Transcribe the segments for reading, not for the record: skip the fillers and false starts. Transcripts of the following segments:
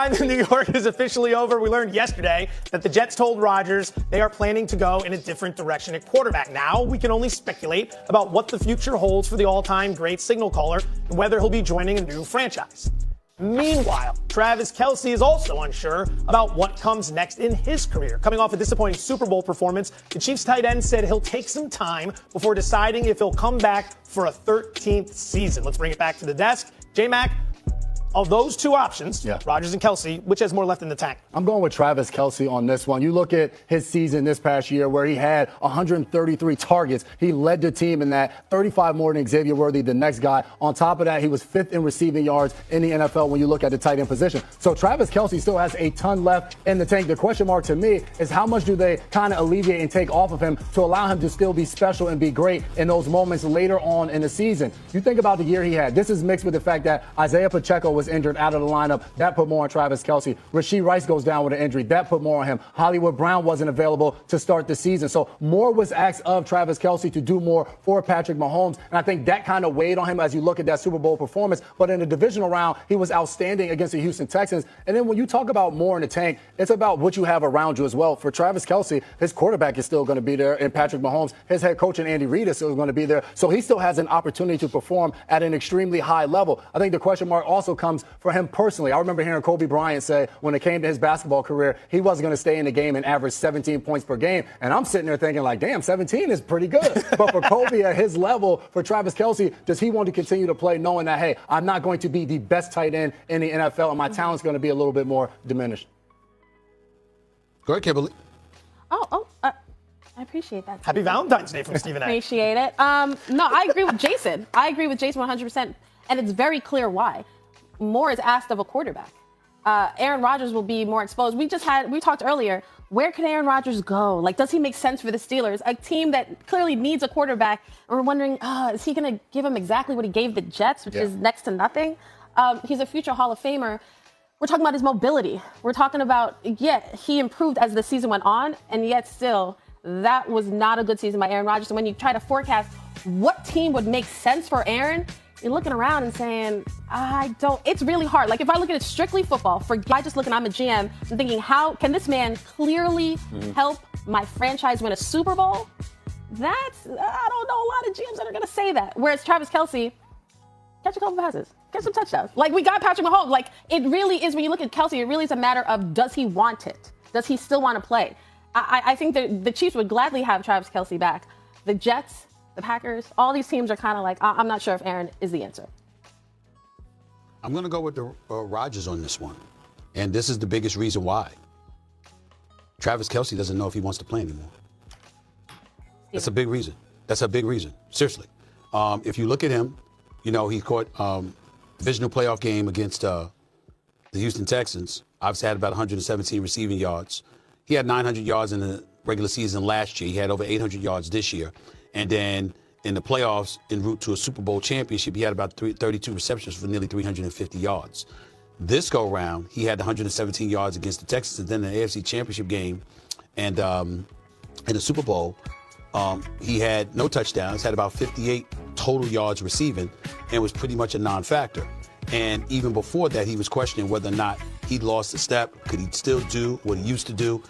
time in New York is officially over. We learned yesterday that the Jets told Rodgers they are planning to go in a different direction at quarterback. Now we can only speculate about what the future holds for the all-time great signal caller and whether he'll be joining a new franchise. Meanwhile, Travis Kelce is also unsure about what comes next in his career. Coming off a disappointing Super Bowl performance, the Chiefs tight end said he'll take some time before deciding if he'll come back for a 13th season. Let's bring it back to the desk. J-Mac, of those two options, Rodgers and Kelce, which has more left in the tank? I'm going with Travis Kelce on this one. You look at his season this past year where he had 133 targets. He led the team in that, 35 more than Xavier Worthy, the next guy. On top of that, he was 5th in receiving yards in the NFL when you look at the tight end position. So Travis Kelce still has a ton left in the tank. The question mark to me is how much do they kind of alleviate and take off of him to allow him to still be special and be great in those moments later on in the season. You think about the year he had. This is mixed with the fact that Isaiah Pacheco was injured out of the lineup. That put more on Travis Kelce. Rashee Rice goes down with an injury. That put more on him. Hollywood Brown wasn't available to start the season. So more was asked of Travis Kelce to do more for Patrick Mahomes. And I think that kind of weighed on him as you look at that Super Bowl performance. But in the divisional round, he was outstanding against the Houston Texans. And then when you talk about more in the tank, it's about what you have around you as well. For Travis Kelce, his quarterback is still going to be there. And Patrick Mahomes, his head coach and Andy Reid is still going to be there. So he still has an opportunity to perform at an extremely high level. I think the question mark also comes for him personally. I remember hearing Kobe Bryant say when it came to his basketball career, he wasn't going to stay in the game and average 17 points per game. And I'm sitting there thinking like, damn, 17 is pretty good. But for Kobe at his level, for Travis Kelce, does he want to continue to play knowing that, hey, I'm not going to be the best tight end in the NFL and my talent's going to be a little bit more diminished? Go ahead, Kimberly. I appreciate that. Happy Valentine's Day from Stephen A. Appreciate it. No, I agree with Jason. I agree with Jason 100%. And it's very clear why. More is asked of a quarterback. Aaron Rodgers will be more exposed. We talked earlier, where can Aaron Rodgers go? Like, does he make sense for the Steelers? A team that clearly needs a quarterback. And we're wondering, is he going to give him exactly what he gave the Jets, which is next to nothing? He's a future Hall of Famer. We're talking about his mobility. We're talking about, he improved as the season went on, and yet still, that was not a good season by Aaron Rodgers. And when you try to forecast what team would make sense for Aaron, you're looking around and saying, it's really hard. Like, if I look at it strictly football, I just looking, I'm a GM, and thinking, how can this man clearly help my franchise win a Super Bowl? I don't know a lot of GMs that are going to say that. Whereas Travis Kelce, catch a couple passes, get some touchdowns. Like, we got Patrick Mahomes. Like, it really is, when you look at Kelce, it really is a matter of, does he want it? Does he still want to play? I think that the Chiefs would gladly have Travis Kelce back. The Jets, the Packers, all these teams are kind of like, I'm not sure if Aaron is the answer. I'm going to go with the Rodgers on this one. And this is the biggest reason why. Travis Kelce doesn't know if he wants to play anymore. That's a big reason. That's a big reason. Seriously. If you look at him, he caught divisional playoff game against the Houston Texans. Obviously had about 117 receiving yards. He had 900 yards in the regular season last year. He had over 800 yards this year. And then in the playoffs, en route to a Super Bowl championship, he had about 32 receptions for nearly 350 yards. This go-round, he had 117 yards against the Texans, and then in the AFC Championship game and in the Super Bowl, he had no touchdowns, had about 58 total yards receiving, and was pretty much a non-factor. And even before that, he was questioning whether or not he'd lost a step. Could he still do what he used to do?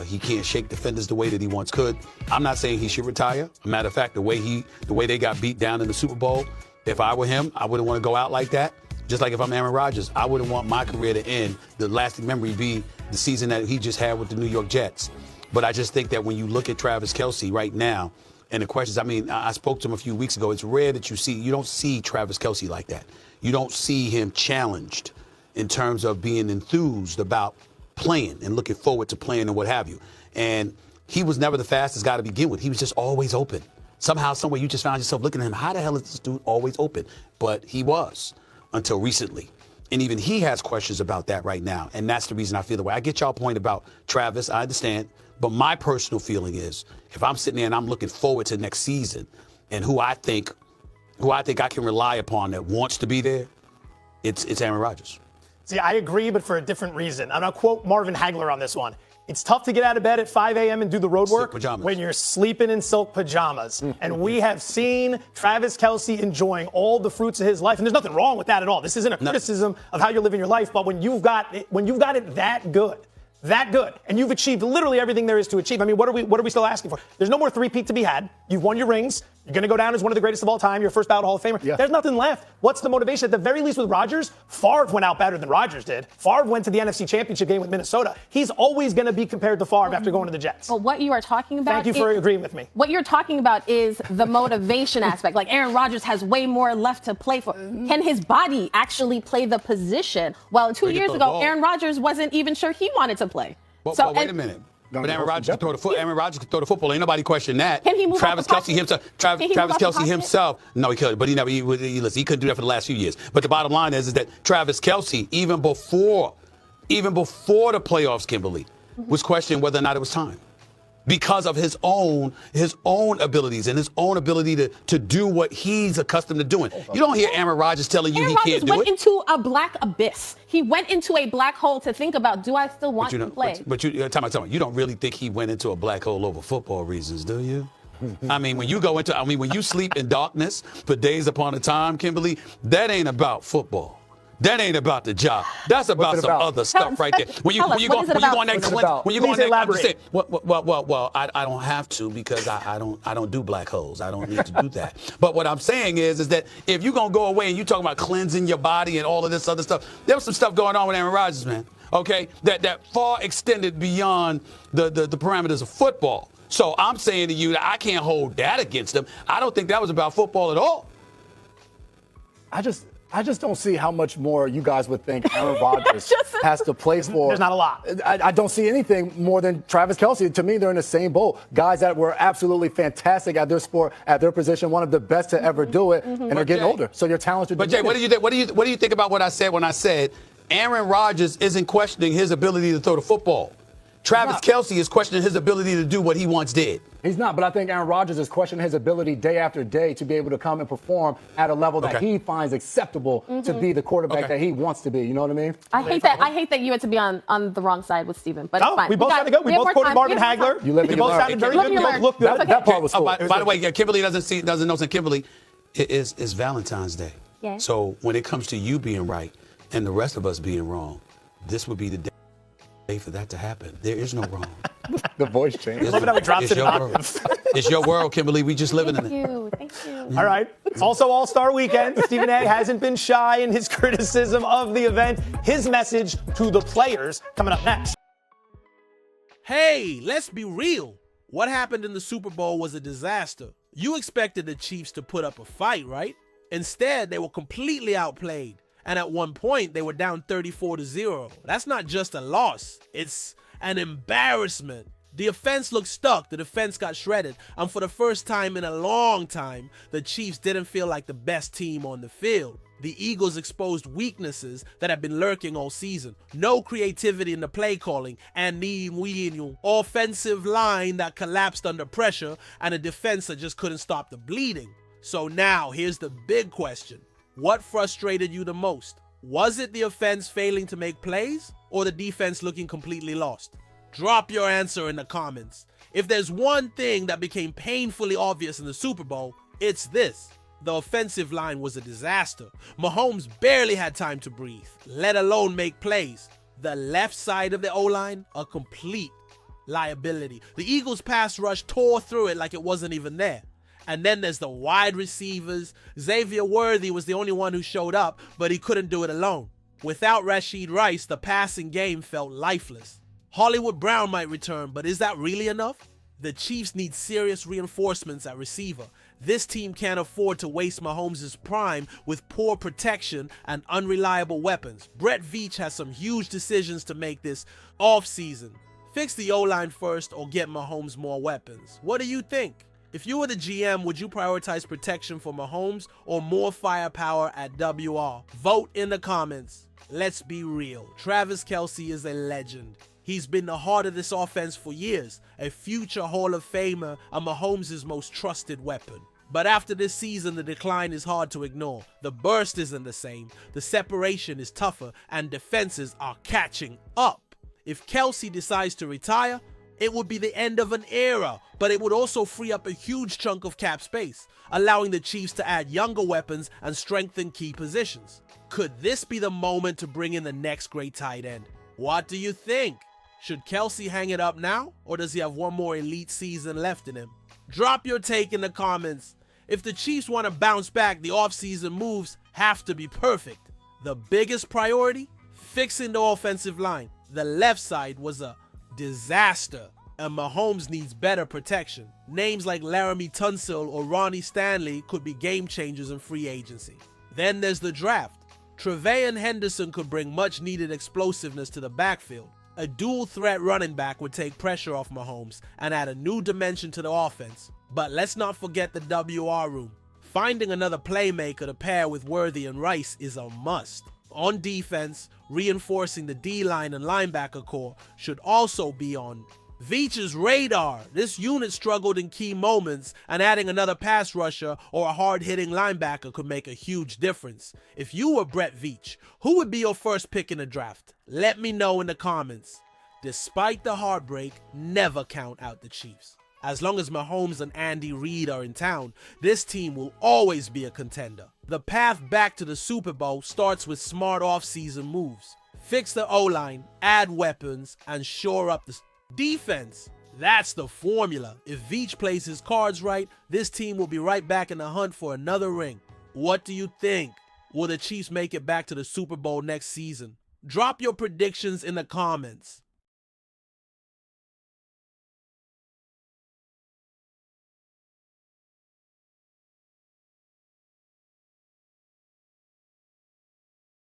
He can't shake defenders the way that he once could. I'm not saying he should retire. A matter of fact, the way they got beat down in the Super Bowl, if I were him, I wouldn't want to go out like that. Just like if I'm Aaron Rodgers, I wouldn't want my career to end, the lasting memory be the season that he just had with the New York Jets. But I just think that when you look at Travis Kelce right now, and the questions, I spoke to him a few weeks ago. It's rare that you don't see Travis Kelce like that. You don't see him challenged in terms of being enthused about playing and looking forward to playing and what have you. And he was never the fastest guy to begin with. He was just always open. Somehow, somewhere, you just found yourself looking at him. How the hell is this dude always open? But he was until recently. And even he has questions about that right now. And that's the reason I feel the way. I get y'all point about Travis. I understand. But my personal feeling is if I'm sitting there and I'm looking forward to next season and who I think I can rely upon that wants to be there, it's Aaron Rodgers. See, I agree, but for a different reason. I'm going to quote Marvin Hagler on this one. It's tough to get out of bed at 5 a.m. and do the road work when you're sleeping in silk pajamas. And we have seen Travis Kelce enjoying all the fruits of his life. And there's nothing wrong with that at all. This isn't a criticism of how you're living your life, but when you've got it that good, and you've achieved literally everything there is to achieve. I mean, what are we still asking for? There's no more three-peat to be had. You've won your rings. You're going to go down as one of the greatest of all time. Your first ballot Hall of Famer. Yeah. There's nothing left. What's the motivation? At the very least with Rodgers, Favre went out better than Rodgers did. Favre went to the NFC Championship game with Minnesota. He's always going to be compared to Favre after going to the Jets. Well, what you are talking about. Thank you for agreeing with me. What you're talking about is the motivation aspect. Like Aaron Rodgers has way more left to play for. Can his body actually play the position? Well, 2 years ago, Aaron Rodgers wasn't even sure he wanted to play. Well, wait a minute. But Aaron Rodgers can throw the football. Ain't nobody question that. Can he move Travis Kelce himself. Travis Kelce himself. No, he couldn't. But he couldn't do that for the last few years. But the bottom line is that Travis Kelce, even before the playoffs, Kimberly, was questioning whether or not it was time. Because of his own abilities and his own ability to do what he's accustomed to doing. You don't hear Aaron Rodgers telling you he can't do it. Aaron Rodgers went into a black abyss. He went into a black hole to think about, do I still want to play? But you don't really think he went into a black hole over football reasons, do you? I mean, when you sleep in darkness for days upon a time, Kimberly, that ain't about football. That ain't about the job. That's about some other stuff right there. When you go on that I don't have to because I don't do black holes. I don't need to do that. But what I'm saying is that if you're gonna go away and you talking about cleansing your body and all of this other stuff, there was some stuff going on with Aaron Rodgers, man. Okay, that far extended beyond the parameters of football. So I'm saying to you that I can't hold that against him. I don't think that was about football at all. I just don't see how much more you guys would think Aaron Rodgers has to play for. There's not a lot. I don't see anything more than Travis Kelce. To me, they're in the same boat. Guys that were absolutely fantastic at their sport, at their position, one of the best to ever do it, and they're getting older. So your talents are. But Jay, what do you think about what I said when I said Aaron Rodgers isn't questioning his ability to throw the football? Travis Kelce is questioning his ability to do what he once did. He's not, but I think Aaron Rodgers is questioning his ability day after day to be able to come and perform at a level that he finds acceptable to be the quarterback that he wants to be. You know what I mean? I hate that you had to be on the wrong side with Steven, but it's fine. We both sounded good. We both quoted Marvin Hagler. You both sounded very good. You both looked good. That part was cool. By the way, Kimberly doesn't know. So Kimberly, it's Valentine's Day. Yeah. So when it comes to you being right and the rest of us being wrong, this would be the day for that to happen. There is no wrong. The voice changed. It's your world, Kimberly. We just living in it. Thank you. All right. It's also All-Star Weekend. Stephen A. hasn't been shy in his criticism of the event. His message to the players coming up next. Hey, let's be real. What happened in the Super Bowl was a disaster. You expected the Chiefs to put up a fight, right? Instead, they were completely outplayed. And at one point, they were down 34-0. That's not just a loss. It's an embarrassment. The offense looked stuck. The defense got shredded. And for the first time in a long time, the Chiefs didn't feel like the best team on the field. The Eagles exposed weaknesses that have been lurking all season. No creativity in the play calling, and the offensive line that collapsed under pressure, and a defense that just couldn't stop the bleeding. So now, here's the big question. What frustrated you the most? Was it the offense failing to make plays or the defense looking completely lost? Drop your answer in the comments. If there's one thing that became painfully obvious in the Super Bowl, it's this. The offensive line was a disaster. Mahomes barely had time to breathe, let alone make plays. The left side of the O-line, a complete liability. The Eagles' pass rush tore through it like it wasn't even there. And then there's the wide receivers. Xavier Worthy was the only one who showed up, but he couldn't do it alone. Without Rashid Rice, the passing game felt lifeless. Hollywood Brown might return, but is that really enough? The Chiefs need serious reinforcements at receiver. This team can't afford to waste Mahomes' prime with poor protection and unreliable weapons. Brett Veach has some huge decisions to make this offseason. Fix the O-line first or get Mahomes more weapons. What do you think? If you were the GM, would you prioritize protection for Mahomes or more firepower at WR? Vote in the comments. Let's be real. Travis Kelce is a legend. He's been the heart of this offense for years, a future Hall of Famer and Mahomes' most trusted weapon. But after this season, the decline is hard to ignore. The burst isn't the same, the separation is tougher, and defenses are catching up. If Kelce decides to retire, it would be the end of an era, but it would also free up a huge chunk of cap space, allowing the Chiefs to add younger weapons and strengthen key positions. Could this be the moment to bring in the next great tight end? What do you think? Should Kelce hang it up now, or does he have one more elite season left in him? Drop your take in the comments. If the Chiefs want to bounce back, the offseason moves have to be perfect. The biggest priority? Fixing the offensive line. The left side was a disaster, and Mahomes needs better protection. Names like Laramie Tunsil or Ronnie Stanley could be game changers in free agency. Then there's the draft. Treveyon Henderson could bring much needed explosiveness to the backfield. A dual threat running back would take pressure off Mahomes and add a new dimension to the offense. But let's not forget the WR room. Finding another playmaker to pair with Worthy and Rice is a must. On defense, reinforcing the D-line and linebacker core should also be on Veach's radar. This unit struggled in key moments, and adding another pass rusher or a hard-hitting linebacker could make a huge difference. If you were Brett Veach, who would be your first pick in the draft? Let me know in the comments. Despite the heartbreak, never count out the Chiefs. As long as Mahomes and Andy Reid are in town, this team will always be a contender. The path back to the Super Bowl starts with smart off-season moves. Fix the O-line, add weapons, and shore up the defense. That's the formula. If Veach plays his cards right, this team will be right back in the hunt for another ring. What do you think? Will the Chiefs make it back to the Super Bowl next season? Drop your predictions in the comments.